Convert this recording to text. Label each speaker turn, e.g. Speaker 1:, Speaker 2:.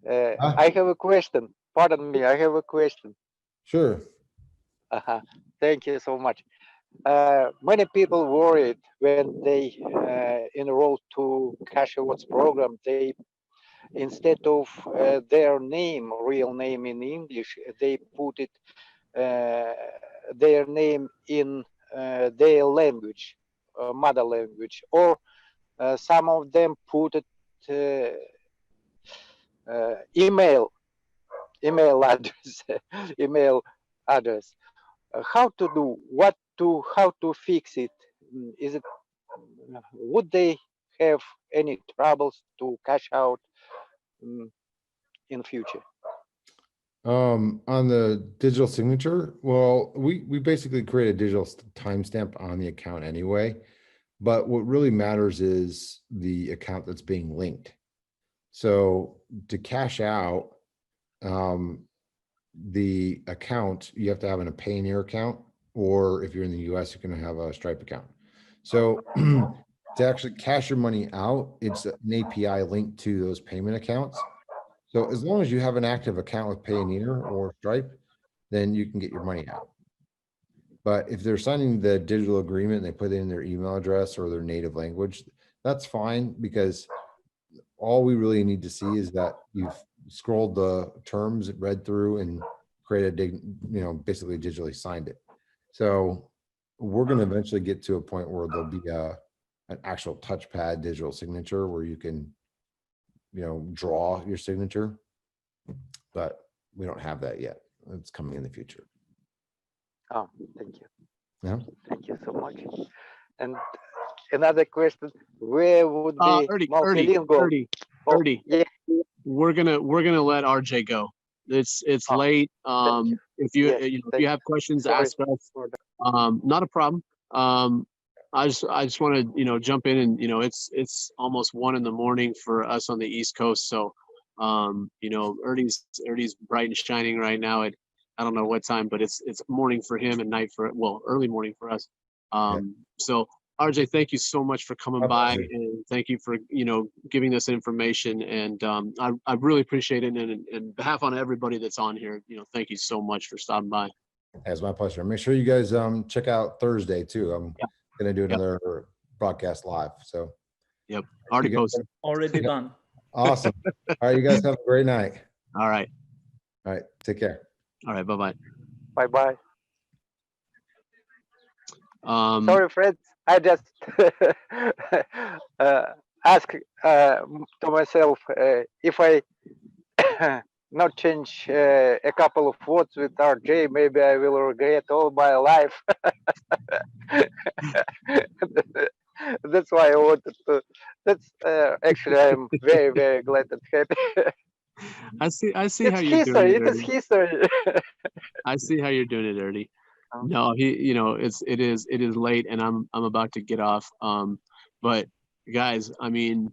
Speaker 1: I have a question. Pardon me, I have a question.
Speaker 2: Sure.
Speaker 1: Thank you so much. Many people worried when they enroll to Cash Awards program. They, instead of their name, real name in English, they put it their name in their language, mother language, or some of them put it email address, email address. How to do, how to fix it? Is it, would they have any troubles to cash out in future?
Speaker 2: On the digital signature, well, we basically create a digital timestamp on the account anyway, but what really matters is the account that's being linked. So to cash out the account, you have to have a Payoneer account, or if you're in the US, you can have a Stripe account. So to actually cash your money out, it's an API linked to those payment accounts. So as long as you have an active account with Payoneer or Stripe, then you can get your money out. But if they're signing the digital agreement and they put it in their email address or their native language, that's fine, because all we really need to see is that you've scrolled the terms, read through, and created, basically digitally signed it. So we're going to eventually get to a point where there'll be an actual touchpad digital signature where you can draw your signature, but we don't have that yet. It's coming in the future.
Speaker 1: Oh, thank you.
Speaker 2: Yeah.
Speaker 1: Thank you so much. And another question: where would be multilingual?
Speaker 3: Ernie, yeah. We're gonna let RJ go. It's late. If you have questions, ask us. Not a problem. I just want to jump in, and it's almost 1 a.m. for us on the East Coast. So Ernie's bright and shining right now at I don't know what time, but it's morning for him and night for early morning for us. So RJ, thank you so much for coming by, and thank you for giving us information, and I really appreciate it, and behalf on everybody that's on here, thank you so much for stopping by.
Speaker 2: It's my pleasure. Make sure you guys check out Thursday too. I'm gonna do another broadcast live. So
Speaker 3: already posted.
Speaker 4: Already done.
Speaker 2: Awesome. All right, you guys have a great night.
Speaker 3: All right,
Speaker 2: take care.
Speaker 3: All right, bye-bye.
Speaker 1: Bye-bye. Sorry, friends. I just ask to myself if I not change a couple of words with RJ, maybe I will regret all my life. That's why I wanted to. That's actually, I'm very, very glad and happy.
Speaker 3: I see
Speaker 1: It's
Speaker 3: how you're
Speaker 1: history.
Speaker 3: doing it.
Speaker 1: It is history.
Speaker 3: I see how you're doing it, Ernie. No, it is late, and I'm about to get off. But guys, I mean,